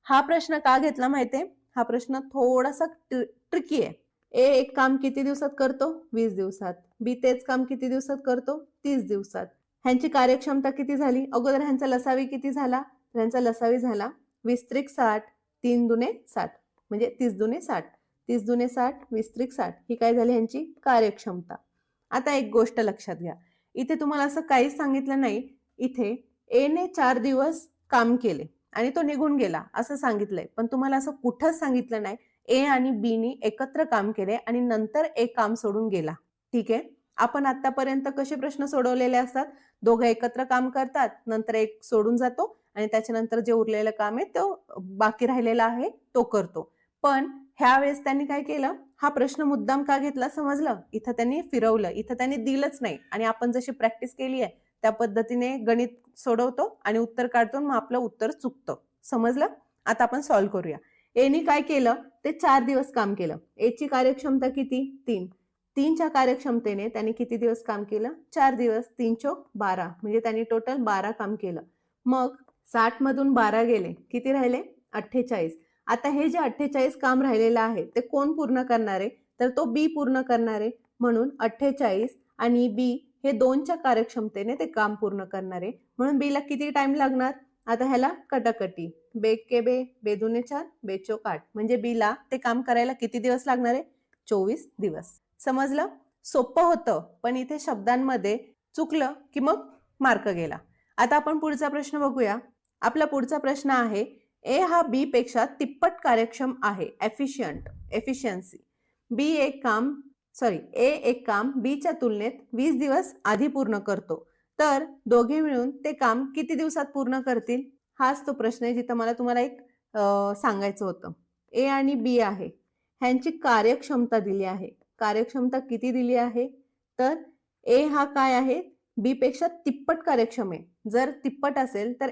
Speaker 1: हा प्रश्न का घेतला माहितीये? हा प्रश्न थोडासा ट्रिकी आहे. ए एक काम किती दिवसात करतो? 20 दिवसात. बी तेच काम किती दिवसात करतो? 30 दिवसात. ह्यांची कार्यक्षमता किती झाली? अगोदर ह्यांचा लसावी किती झाला? ह्यांचा लसावी झाला 20 त्रिक 60, 3 दुने 60 म्हणजे 30 दुने 60. 30 दुने 60, 20 त्रिक 60 ही काय झाली ह्यांची कार्यक्षमता. आता एक गोष्ट लक्षात घ्या. इथे तुम्हाला असं काहीच सांगितलं नाही. इथे ए ने 4 दिवस काम केले आणि तो निघून गेला असं सांगितलंय. पण तुम्हाला असं कुठंच सांगितलं नाही ए आणि बी नी एकत्र काम केले आणि नंतर एक काम सोडून गेला. ठीक आहे. आपण आतापर्यंत कसे प्रश्न सोडवलेले असतात? दोघं एकत्र काम करतात, नंतर एक सोडून जातो आणि त्याच्यानंतर जे उरलेलं काम आहे तो बाकी राहिलेला आहे तो करतो. पण ह्या वेळेस त्यांनी काय केलं? हा प्रश्न मुद्दाम का घेतला समजलं? इथं त्यांनी फिरवलं, इथं त्यांनी दिलंच नाही आणि आपण जशी प्रॅक्टिस केली आहे त्या पद्धतीने गणित सोडवतो आणि उत्तर काढतो, मग आपलं उत्तर चुकतं. समजलं? आता आपण सॉल्व्ह करूया. एनी काय केलं? ते 4 दिवस काम केलं. एची कार्यक्षमता किती? 3. 3च्या कार्यक्षमतेने त्यांनी किती दिवस काम केलं? 4 दिवस. 3 चोक 12 म्हणजे त्यांनी टोटल 12 काम केलं. मग 60 मधून 12 गेले, किती राहिले? 48. आता हे जे 48 काम राहिलेलं आहे ते कोण पूर्ण करणार आहे? तर तो बी पूर्ण करणार आहे. म्हणून 48 आणि बी हे 2च्या कार्यक्षमतेने ते काम पूर्ण करणार आहे. म्हणून बीला किती टाइम लागणार? आता ह्याला कटाकटी. बेक के बे, बे दुने 4, बे चोक 8 म्हणजे बीला ते काम करायला किती दिवस लागणार आहे? 24 दिवस. समजलं? सोपं होतं, पण इथे शब्दांमध्ये चुकलं की मग मार्क गेला. आता आपण पुढचा प्रश्न बघूया. आपला पुढचा प्रश्न आहे, ए हा बी पेक्षा तिप्पट कार्यक्षम आहे. एफिशियन्सी. ए एक काम बीच्या तुलनेत 20 दिवस आधी पूर्ण करतो. तर दोघे मिळून ते काम किती दिवसात पूर्ण करतील? हाच तो प्रश्न आहे जिथं मला तुम्हाला एक सांगायचं होतं. ए आणि बी आहे, ह्यांची कार्यक्षमता दिली आहे. कार्यक्षमता किती दिली आहे? तर ए हा काय आहे? बी पेक्षा तिप्पट कार्यक्षम आहे. जर तिप्पट असेल तर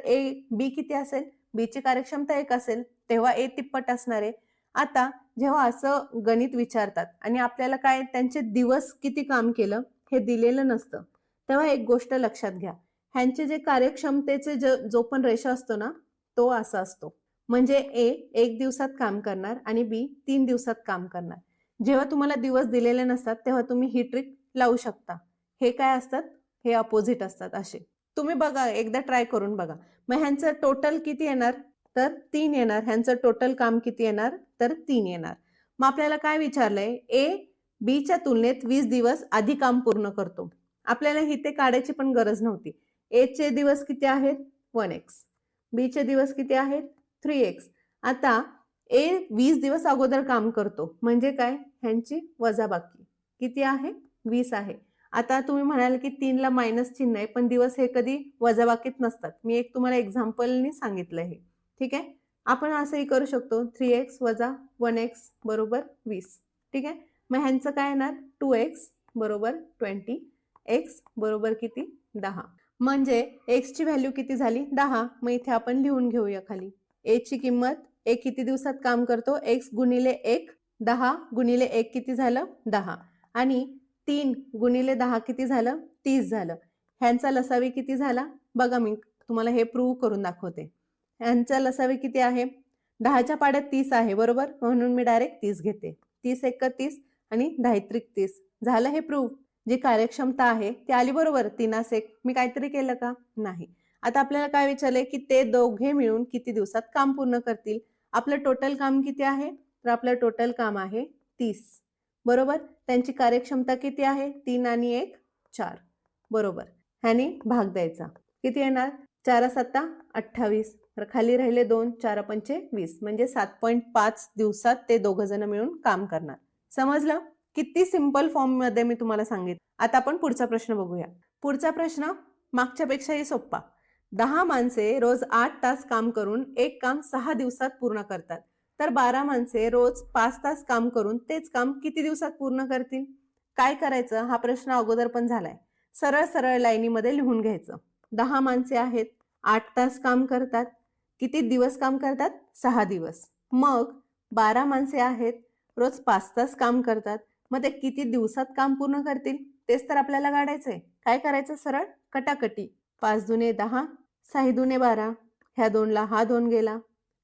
Speaker 1: बी किती असेल? बीची कार्यक्षमता 1 असेल, तेव्हा ए तिप्पट असणार आहे. आता जेव्हा असं गणित विचारतात आणि आपल्याला काय त्यांचे दिवस किती काम केलं हे दिलेलं नसतं, तेव्हा एक गोष्ट लक्षात घ्या. ह्यांचे जे कार्यक्षमतेचे जो पण रेषा असतो ना तो असा असतो. म्हणजे ए 1 दिवसात काम करणार आणि बी 3 दिवसात काम करणार. जेव्हा तुम्हाला दिवस दिलेले नसतात तेव्हा तुम्ही ही ट्रिक लावू शकता. हे काय असतात? हे अपोजिट असतात असे. तुम्ही बघा, एकदा ट्राय करून बघा. मग ह्यांचं टोटल किती येणार? तर 3 येणार. ह्यांचं टोटल काम किती येणार? तर 3 येणार. मग आपल्याला काय विचारलंय? ए बीच्या तुलनेत 20 दिवस आधी काम पूर्ण करतो. आपल्याला इथे काढायची पण गरज नव्हती. ए चे दिवस किती आहेत? 1x. बी चे दिवस किती आहेत? 3x. आता ए 20 दिवस अगोदर काम करतो म्हणजे काय? ह्यांची वजाबाकी किती आहे? 20 आहे. आता तुम्ही म्हणाल की 3 ला मायनस चिन्ह आहे, पण दिवस हे कधी वजाबाकीत नसतात. मी एक तुम्हाला एक्झाम्पलनी सांगितलं हे. ठीक आहे? आपण असंही करू शकतो. 3x वजा 1x बरोबर 20. ठीक आहे? मग ह्यांचं काय येणार? 2x बरोबर 20. x बरोबर किती? 10. म्हणजे x ची व्हॅल्यू किती झाली? 10. मग इथे आपण लिहून घेऊया खाली. a ची किंमत, a किती दिवसात काम करतो? x गुणिले 1, 10 गुणिले 1 किती झालं? 10. आणि 3 गुणिले 10 किती झालं? 30 झालं. ह्यांचा लसावी किती झाला? बघा, मी तुम्हाला हे प्रूव्ह करून दाखवते. ह्यांचा लसावी किती आहे? 10च्या पाड्यात 30 आहे बरोबर, म्हणून मी डायरेक्ट 30 घेते. 30 एक 30 आणि 10 त्रिक 30 झालं. हे प्रूव्ह. जी कार्यक्षमता आहे ती आली बरोबर. 3 1. मी काहीतरी केलं का? नाही. आता आपल्याला काय विचारलंय की ते दोघे मिळून किती दिवसात काम पूर्ण करतील? आपलं टोटल काम किती आहे? तर आपलं टोटल काम आहे 30 बरोबर. त्यांची कार्यक्षमता किती आहे? 3 आणि 1 4 बरोबर. ह्याने भाग द्यायचा. किती येणार? 4 7 28. तर खाली राहिले 2, 4 पंचे 20 म्हणजे 7.5 दिवसात ते दोघं जण मिळून काम करणार. समजलं? किती सिंपल फॉर्म मध्ये मी तुम्हाला सांगितलं. आता आपण पुढचा प्रश्न बघूया. पुढचा प्रश्न, मागच्यापेक्षाही सोप्पा. 10 माणसे रोज 8 तास काम करून एक काम 6 दिवसात पूर्ण करतात. तर 12 माणसे रोज 5 तास काम करून तेच काम किती दिवसात पूर्ण करतील? काय करायचं? हा प्रश्न अगोदर पण झालाय. सरळ सरळ लाईनीमध्ये लिहून घ्यायचं. 10 माणसे आहेत, 8 तास काम करतात. किती दिवस काम करतात? 6 दिवस. मग 12 माणसे आहेत, रोज 5 तास काम करतात. मग ते किती दिवसात काम पूर्ण करतील? तेच तर आपल्याला काढायचंय. काय करायचं? सरळ कटाकटी. 5 दुने 10, 6 दुने 12. ह्या 2ला हा 2 गेला.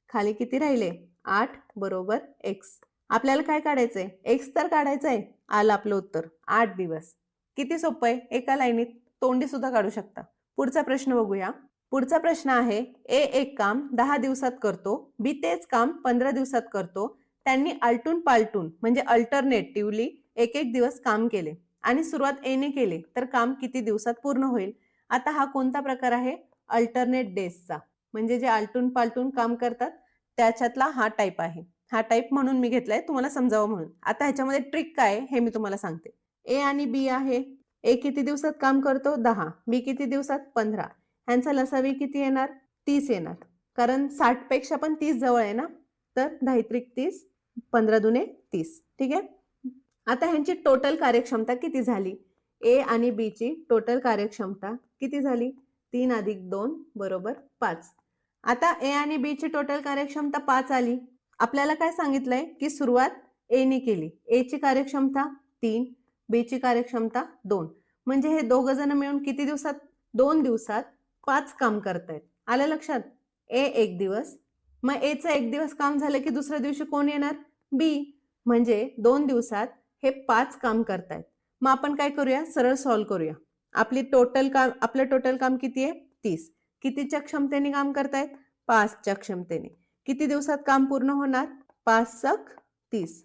Speaker 1: खाली किती राहिले? 8 बरोबर x. आपल्याला काय काढायचंय? x तर काढायचंय. आलं आपलं उत्तर. 8 दिवस. किती सोपं आहे? एका लाईनीत तोंडी सुद्धा काढू शकता. पुढचा प्रश्न बघूया. पुढचा प्रश्न आहे, ए एक काम 10 दिवसात करतो, बी तेच काम 15 दिवसात करतो. त्यांनी आलटून पालटून म्हणजे अल्टरनेटिव्हली एक एक दिवस काम केले आणि सुरुवात एने केले तर काम किती दिवसात पूर्ण होईल? आता हा कोणता प्रकार आहे? अल्टरनेट डेजचा. म्हणजे जे आलटून पालटून काम करतात त्याच्यातला हा टाईप आहे. हा टाईप म्हणून मी घेतलाय तुम्हाला समजावं म्हणून. आता ह्याच्यामध्ये ट्रिक काय आहे हे मी तुम्हाला सांगते. ए आणि बी आहे. ए किती दिवसात काम करतो? 10. बी किती दिवसात? 15. ह्यांचा लसावी किती येणार? 30 येणार. कारण 60 पेक्षा पण 30 जवळ आहे ना. तर 10 त्रिक 30, 15 दुने 30. ठीक आहे. आता ह्यांची टोटल कार्यक्षमता किती झाली? ए आणि बी ची टोटल कार्यक्षमता किती झाली? 3 अधिक 2 बरोबर 5. आता ए आणि बी ची टोटल कार्यक्षमता 5 आली. आपल्याला काय सांगितलंय की सुरुवात ए ने केली. ए ची कार्यक्षमता 3, बी ची कार्यक्षमता 2. म्हणजे हे दोघ जण मिळून किती दिवसात? 2 दिवसात 5 काम करतायत. आलं लक्षात? ए एक दिवस. मग ए चं एक दिवस काम झालं की दुसऱ्या दिवशी कोण येणार? बी. म्हणजे 2 दिवसात हे 5 काम करतायत. मग आपण काय करूया? सरळ सॉल्व्ह करूया. आपलं टोटल काम किती आहे? 30. कितीच्या क्षमतेने काम करतायत? 5च्या क्षमतेने. किती दिवसात काम पूर्ण होणार? 5 × 30.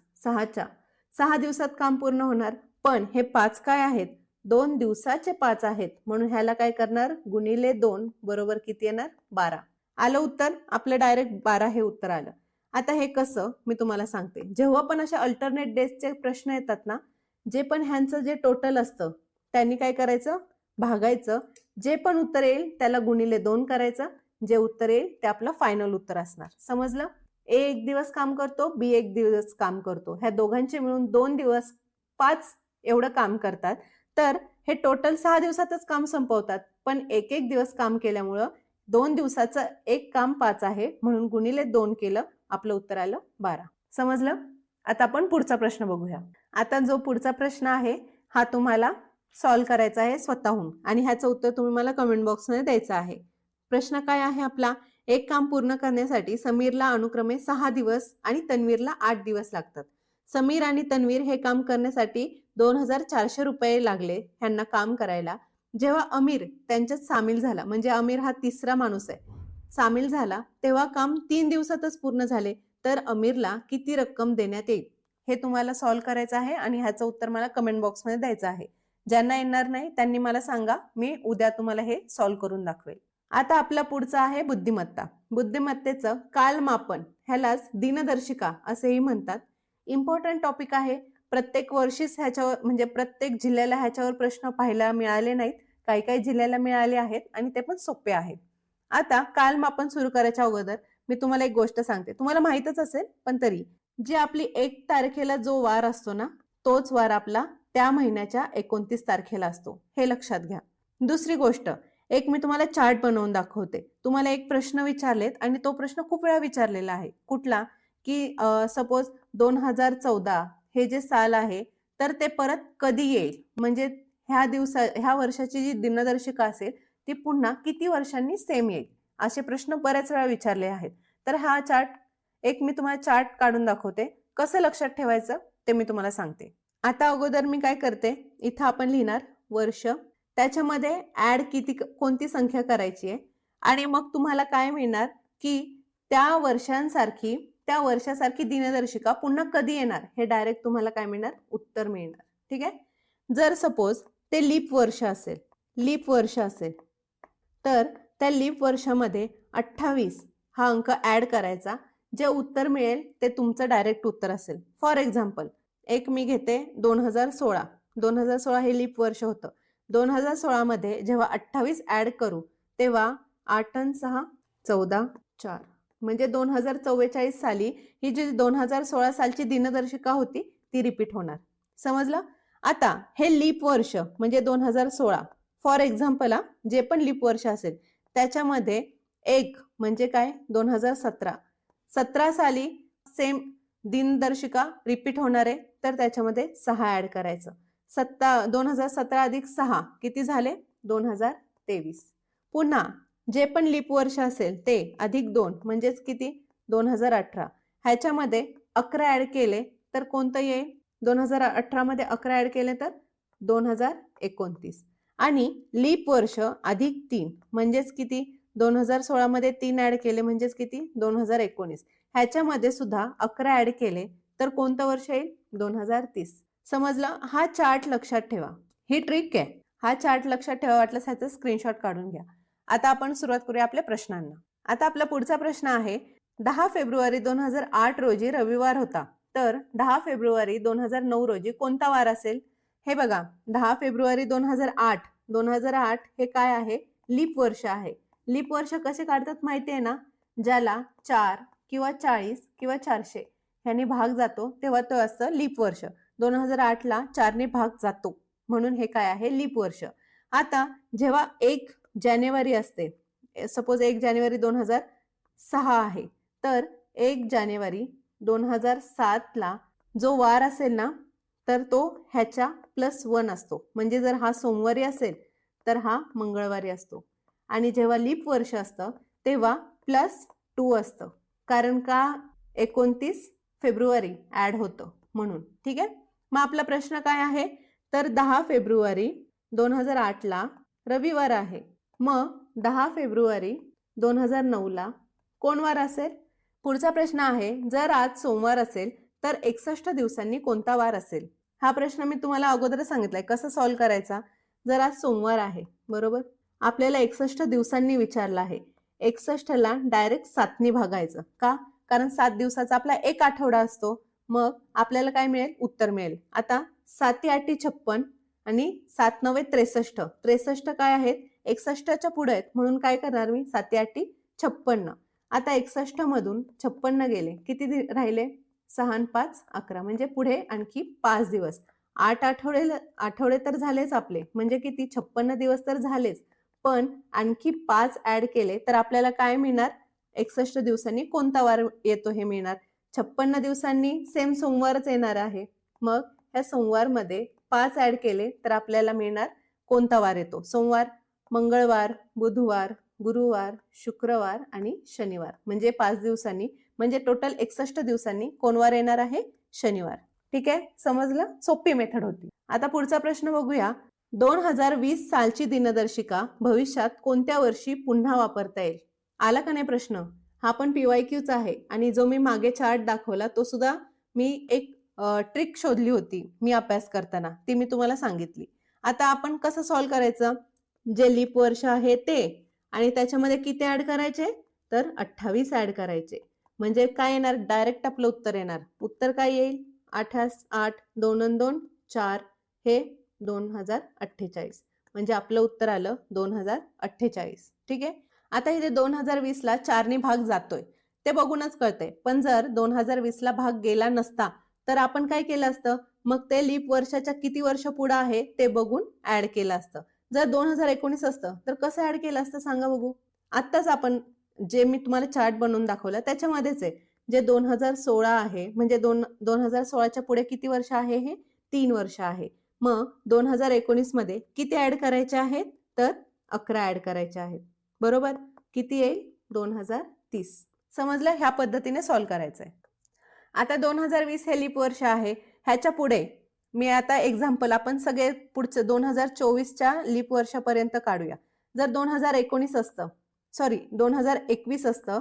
Speaker 1: 6 दिवसात काम पूर्ण होणार. पण हे 5 काय आहेत? 2 दिवसाचे 5 आहेत. म्हणून ह्याला काय करणार? गुणिले 2 बरोबर किती येणार? 12. आलं उत्तर? आपलं डायरेक्ट 12 हे उत्तर आलं. आता हे कसं मी तुम्हाला सांगते. जेव्हा पण अशा अल्टरनेट डेजचे प्रश्न येतात ना, जे पण ह्यांचं जे टोटल असतं त्यांनी काय करायचं? भागायचं. जे पण उत्तर येईल त्याला गुणिले 2 करायचं. जे उत्तर येईल ते आपलं फायनल उत्तर असणार. समजलं? ए एक दिवस काम करतो, बी एक दिवस काम करतो. ह्या दोघांचे मिळून 2 दिवस 5 एवढं काम करतात. तर हे टोटल 6 दिवसातच काम संपवतात. पण एक एक दिवस काम केल्यामुळं 2 दिवसाचं एक काम 5 आहे. म्हणून गुणिले 2 केलं. आपलं उत्तर आलं 12. समजलं? आता आपण पुढचा प्रश्न बघूया. आता जो पुढचा प्रश्न आहे हा तुम्हाला सॉल्व्ह करायचा आहे स्वतःहून आणि ह्याचं उत्तर तुम्ही मला कमेंट बॉक्समध्ये द्यायचं आहे. प्रश्न काय आहे आपला? एक काम पूर्ण करण्यासाठी समीरला अनुक्रमे 6 दिवस आणि तन्वीरला 8 दिवस लागतात. समीर आणि तन्वीर हे काम करण्यासाठी 2400 रुपये लागले ह्यांना काम करायला. जेव्हा अमीर त्यांच्यात सामील झाला, म्हणजे अमीर हा तिसरा माणूस आहे, सामील झाला तेव्हा काम 3 दिवसातच पूर्ण झाले. तर अमीरला किती रक्कम देण्यात येईल? हे तुम्हाला सॉल्व्ह करायचं आहे आणि ह्याचं उत्तर मला कमेंट बॉक्समध्ये द्यायचं आहे. ज्यांना येणार नाही त्यांनी मला सांगा, मी उद्या तुम्हाला हे सॉल्व्ह करून दाखवेल. आता आपला पुढचा आहे बुद्धिमत्ता. बुद्धिमत्तेचं कालमापन ह्यालाच दिनदर्शिका असेही म्हणतात. इम्पॉर्टंट टॉपिक आहे. प्रत्येक वर्षीच ह्याच्यावर म्हणजे प्रत्येक जिल्ह्याला ह्याच्यावर प्रश्न पाहायला मिळाले नाहीत. काही काही जिल्ह्याला मिळाले आहेत आणि ते पण सोपे आहेत. आता कालमापन सुरू करायच्या अगोदर मी तुम्हाला एक गोष्ट सांगते. तुम्हाला माहीतच असेल पण तरी, जी आपली 1 तारखेला जो वार असतो ना, तोच वार आपला त्या महिन्याच्या 29 तारखेला असतो. हे लक्षात घ्या. दुसरी गोष्ट, एक मी तुम्हाला चार्ट बनवून दाखवते. तुम्हाला एक प्रश्न विचारलेत आणि तो प्रश्न खूप वेळा विचारलेला आहे. कुठला? की सपोज 2014 हे जे साल आहे तर ते परत कधी येईल? म्हणजे ह्या वर्षाची जी दिनदर्शिका असेल ती पुन्हा किती वर्षांनी सेम येईल? असे प्रश्न बऱ्याच वेळा विचारले आहेत. तर हा चार्ट एक मी तुम्हाला चार्ट काढून दाखवते. कसं लक्षात ठेवायचं ते मी तुम्हाला सांगते. आता अगोदर मी काय करते, इथं आपण लिहिणार वर्ष, त्याच्यामध्ये ऍड कोणती संख्या करायची आहे आणि मग तुम्हाला काय मिळणार की त्या वर्षासारखी दिनदर्शिका पुन्हा कधी येणार हे डायरेक्ट तुम्हाला काय मिळणार? उत्तर मिळणार. ठीक आहे. जर सपोज ते लीप वर्ष असेल तर त्या लीप वर्षामध्ये 28 हा अंक ऍड करायचा. जे उत्तर मिळेल ते तुमचं डायरेक्ट उत्तर असेल. फॉर एक्झाम्पल एक मी घेते 2016 हे लीप वर्ष होतं. 2016 मध्ये जेव्हा 28 ऍड करू तेव्हा 8 आणि 6 14 4 म्हणजे 2044 साली ही जी 2016 सालची दिनदर्शिका होती ती रिपीट होणार. समजलं? आता हे लीप वर्ष म्हणजे 2016 फॉर एक्झाम्पल जे पण लीप वर्ष असेल त्याच्यामध्ये एक म्हणजे काय 2017 साली सेम दिनदर्शिका रिपीट होणार आहे तर त्याच्यामध्ये 6 ऍड करायचं. 2017 अधिक 6 किती झाले 2023. पुन्हा जे पण लीप वर्ष असेल ते अधिक 2 म्हणजेच किती 2018. ह्याच्यामध्ये 11 ऍड केले तर कोणतं येईल 2018 मध्ये 11 ऍड केले तर 2029. आणि लीप वर्ष अधिक 3 म्हणजेच किती 2016 मध्ये 3 ऍड केले म्हणजेच किती 2019. ह्याच्यामध्ये सुद्धा 11 ऍड केले तर कोणतं वर्ष येईल 2030. समजलं? हा चार्ट लक्षात ठेवा. ही ट्रिक आहे. हा चार्ट लक्षात ठेवा वाटल्यास ह्याचा स्क्रीनशॉट काढून घ्या. आता आपण सुरुवात करूया आपल्या प्रश्नांना. आता आपला पुढचा प्रश्न आहे 10 फेब्रुवारी 2008 रोजी रविवार होता तर 10 फेब्रुवारी 2009 रोजी कोणता वार असेल? हे बघा 10 फेब्रुवारी 2008 हे काय आहे लीप वर्ष आहे. लीप वर्ष कसे काढतात माहिती आहे ना? ज्याला 4 किंवा 40 किंवा 400 ह्याने भाग जातो तेव्हा तो असतं लीप वर्ष. 2008 ला 4 ने भाग जातो म्हणून हे काय आहे लीप वर्ष. आता जेव्हा 1 जानेवारी असते सपोज 1 जानेवारी 2006 आहे तर 1 जानेवारी 2007 ला जो वार असेल ना तर तो ह्याच्या +1 असतो. म्हणजे जर हा सोमवारी असेल तर हा मंगळवारी असतो. आणि जेव्हा लीप वर्ष असतं तेव्हा +2 असतं कारण का 29 फेब्रुवारी ऍड होतं म्हणून. ठीक आहे. मग आपला प्रश्न काय आहे तर 10 फेब्रुवारी 2008 ला रविवार आहे. मग 10 फेब्रुवारी 2009 ला कोण वार असेल? पुढचा प्रश्न आहे जर आज सोमवार असेल तर 61 दिवसांनी कोणता वार असेल? हा प्रश्न मी तुम्हाला अगोदर सांगितलाय कसं सॉल्व्ह करायचा. जर आज सोमवार आहे बरोबर आपल्याला 61 दिवसांनी विचारलं आहे. 61 ला डायरेक्ट 7 ने भागायचं. का? कारण 7 दिवसाचा आपला एक आठवडा असतो. मग आपल्याला काय मिळेल उत्तर मिळेल. आता 7 8 56 आणि 7 9 63. 63 काय आहेत 61च्या पुढे आहेत म्हणून काय करणार मी 7 8 56. आता 61 मधून 56 गेले किती राहिले 6 आणि 5 11 म्हणजे पुढे आणखी 5 दिवस. 8 आठवडे तर झालेच आपले म्हणजे किती 56 दिवस तर झालेच. पण आणखी 5 ऍड केले तर आपल्याला काय मिळणार 61 दिवसांनी कोणता वार येतो हे मिळणार. 56 दिवसांनी सेम सोमवारच येणार आहे. मग ह्या सोमवार मध्ये 5 ऍड केले तर आपल्याला मिळणार कोणता वार येतो. सोमवार, मंगळवार, बुधवार, गुरुवार, शुक्रवार आणि शनिवार म्हणजे 5 दिवसांनी म्हणजे टोटल 61 दिवसांनी कोण वार येणार आहे शनिवार. ठीक आहे समजलं? सोपी मेथड होती. आता पुढचा प्रश्न बघूया. 2020 सालची दिनदर्शिका भविष्यात कोणत्या वर्षी पुन्हा वापरता येईल? आला का नाही प्रश्न? हा पण PYQच आहे आणि जो मी मागे चार्ट दाखवला तो सुद्धा मी एक ट्रिक शोधली होती मी अभ्यास करताना ती मी तुम्हाला सांगितली. आता आपण कसं सॉल्व्ह करायचं जे लीप वर्ष आहे ते आणि त्याच्यामध्ये किती ऍड करायचे तर 28 ऍड करायचे. म्हणजे काय येणार डायरेक्ट आपलं उत्तर येणार. उत्तर काय येईल 8 8 2 आणि 2 4 हे 2048 म्हणजे आपलं उत्तर आलं 2048. ठीक आहे. आता इथे 2020 ला 4 ने भाग जातोय ते बघूनच कळतंय. पण जर 2020 ला भाग गेला नसता तर आपण काय केलं असतं मग ते लीप वर्षाच्या किती वर्ष पुढे आहे ते बघून ऍड केलं असतं. जर 2019 असतं तर कसं ऍड केलं असतं सांगा बघू. आत्ताच आपण जे मी तुम्हाला चार्ट बनवून दाखवलं त्याच्यामध्येच आहे जे 2016 आहे म्हणजे 2016च्या पुढे किती वर्ष आहे हे 3 वर्ष आहे. मग 2019 मध्ये किती ऍड करायचे आहेत तर 11 ऍड करायचे आहेत. बरोबर किती येईल 2030. समजलं? ह्या पद्धतीने सॉल्व्ह करायचं आहे. आता 2020 हे लीप वर्ष आहे. ह्याच्या पुढे मी आता एक्झाम्पल आपण सगळे पुढचे 2024च्या लीप वर्षापर्यंत काढूया. जर 2019 असतं 2021 असतं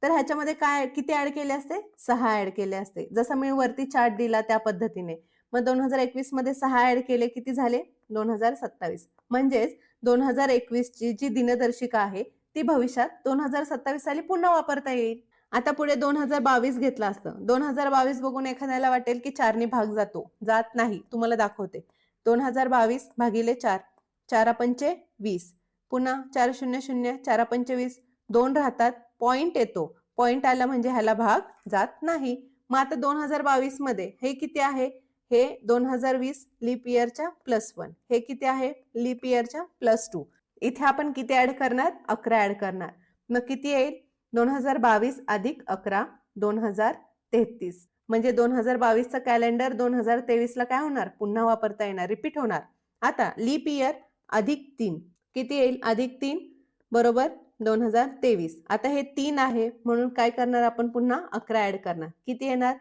Speaker 1: तर ह्याच्यामध्ये काय किती ऍड केले असते 6 ऍड केले असते जसं मी वरती चार्ट दिला त्या पद्धतीने. मग 2021 मध्ये 6 ऍड केले किती झाले 2027. म्हणजेच 2021 ची जी दिनदर्शिका आहे ती भविष्यात 2027 साली पुन्हा वापरता येईल. आता पुढे 2022 घेतला असतं. 2022 बघून एखाद्याला वाटेल की 4 ने भाग जातो. जात नाही. तुम्हाला दाखवते 2022 भागिले 4 4 पंचे 20, पुन्हा 4 शून्य शून्य 4 पंचे 20, 2 राहतात, पॉइंट येतो, पॉइंट आला म्हणजे ह्याला भाग जात नाही. मग आता 2022 मध्ये हे किती आहे, हे 2020 लीप इयरच्या +1, हे किती आहे लीप इयरच्या +2. इथे आपण किती ऍड करणार, 11 ऍड करणार. मग किती येईल, 2022 अधिक 11 2033. म्हणजे 2022 चा कॅलेंडर 2023 ला काय होणार, पुन्हा वापरता येणार, रिपीट होणार. आता लीप इयर अधिक 3 किती येईल, अधिक 3 बरोबर 2023. आता हे 3 आहे म्हणून काय करणार आपण, पुन्हा 11 ऍड करणार. किती येणार,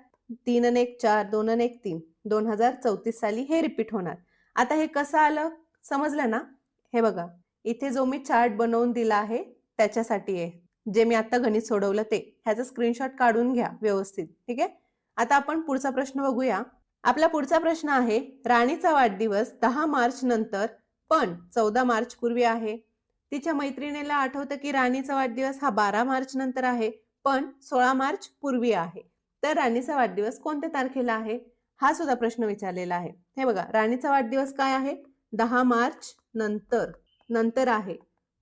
Speaker 1: 3 आणि 1 4, 2 आणि 1 3, 2034 साली हे रिपीट होणार. आता हे कसं आलं समजलं ना, हे बघा इथे जो मी चार्ट बनवून दिला आहे त्याच्यासाठी आहे, जे मी आता गणित सोडवलं ते, ह्याचा स्क्रीनशॉट काढून घ्या व्यवस्थित. ठीक आहे. आता आपण पुढचा प्रश्न बघूया. आपला पुढचा प्रश्न आहे, राणीचा वाढदिवस 10 मार्च नंतर पण 14 मार्च पूर्वी आहे. तिच्या मैत्रिणीला आठवतं की राणीचा वाढदिवस हा 12 मार्च नंतर आहे पण 16 मार्च पूर्वी आहे. तर राणीचा वाढदिवस कोणत्या तारखेला आहे, हा सुद्धा प्रश्न विचारलेला आहे. हे बघा राणीचा वाढदिवस काय आहे, 10 मार्च नंतर आहे,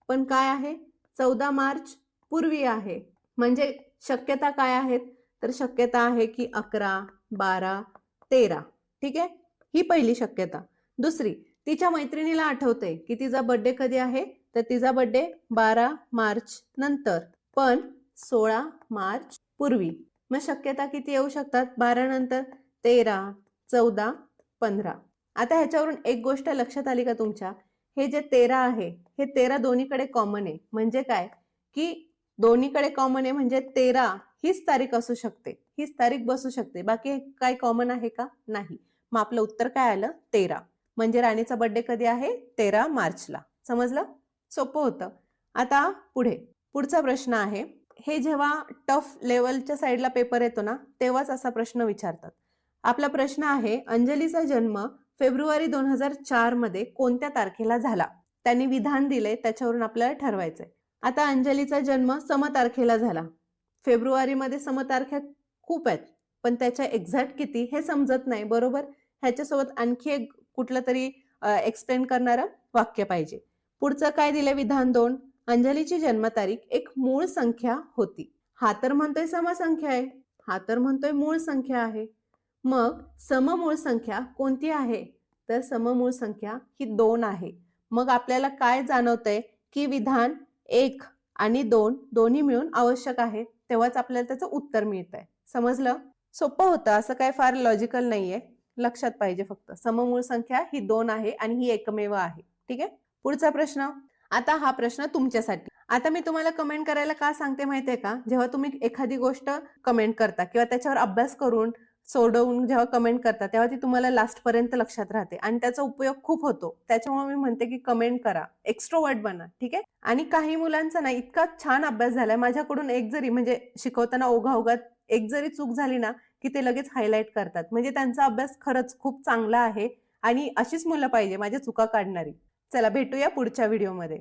Speaker 1: पण काय आहे 14 मार्च पूर्वी आहे. म्हणजे शक्यता काय आहेत, तर शक्यता आहे की 11, 12, 13. ठीक आहे, ही पहिली शक्यता. दुसरी, तिच्या मैत्रिणीला आठवते की तिचा बर्थडे कधी आहे, तर तिचा बर्थडे 12 मार्च नंतर पण 16 मार्च पूर्वी. मग शक्यता किती येऊ शकतात, 12 नंतर 13, 14, 15. आता ह्याच्यावरून एक गोष्ट लक्षात आली का तुमच्या, हे जे 13 आहे हे 13 दोन्हीकडे कॉमन आहे. म्हणजे काय की दोन्हीकडे कॉमन आहे म्हणजे 13 हीच तारीख असू शकते, हीच तारीख बसू शकते, बाकी काय कॉमन आहे का, नाही. मग आपलं उत्तर काय आलं, 13. म्हणजे राणीचा बर्थडे कधी आहे, 13 मार्चला. समजलं, सोपं होतं. आता पुढचा प्रश्न आहे, हे जेव्हा टफ लेवलच्या साईडला पेपर येतो ना तेव्हाच असा प्रश्न विचारतात. आपला प्रश्न आहे, अंजलीचा जन्म फेब्रुवारी 2004 मध्ये कोणत्या तारखेला झाला. त्यांनी विधान दिले, त्याच्यावरून आपल्याला ठरवायचंय. आता अंजलीचा जन्म समतारखेला झाला. फेब्रुवारीमध्ये समतारख्या खूप आहेत पण त्याच्या एक्झॅक्ट किती हे समजत नाही, बरोबर. ह्याच्यासोबत आणखी एक कुठलं तरी एक्सप्लेन करणारं वाक्य पाहिजे. पुढचं काय दिलं, विधान 2, अंजलीची जन्मतारीख एक मूळ संख्या होती. हा तर म्हणतोय समसंख्या आहे, हा तर म्हणतोय मूळ संख्या आहे. मग सममूळ संख्या कोणती आहे, तर सममूळ संख्या ही 2 आहे. मग आपल्याला काय जाणवतंय की विधान 1 आणि 2 दोन्ही मिळून आवश्यक आहे, तेव्हाच आपल्याला त्याचं उत्तर मिळतंय. समजलं, सोपं होतं, असं काय फार लॉजिकल नाहीये, लक्षात पाहिजे फक्त सममूळ संख्या ही 2 आहे आणि ही एकमेव आहे. ठीक आहे. पुढचा प्रश्न, आता हा प्रश्न तुमच्यासाठी. आता मी तुम्हाला कमेंट करायला का सांगते माहितीये का, जेव्हा तुम्ही एखादी गोष्ट कमेंट करता किंवा त्याच्यावर अभ्यास करून सोडवून जेव्हा कमेंट करता तेव्हा ती तुम्हाला लास्ट पर्यंत लक्षात राहते आणि त्याचा उपयोग खूप होतो. त्याच्यामुळे मी म्हणते की कमेंट करा, एक्स्ट्रोवर्ट बना. ठीक आहे. आणि काही मुलांचा ना इतका छान अभ्यास झालाय माझ्याकडून, एक जरी म्हणजे शिकवताना ओघाओघात एक जरी चूक झाली ना की ते लगेच हायलाइट करतात. म्हणजे त्यांचा अभ्यास खरंच खूप चांगला आहे आणि अशीच मुलं पाहिजे माझ्या चुका काढणारी. चला भेटूया पुढच्या व्हिडिओमध्ये.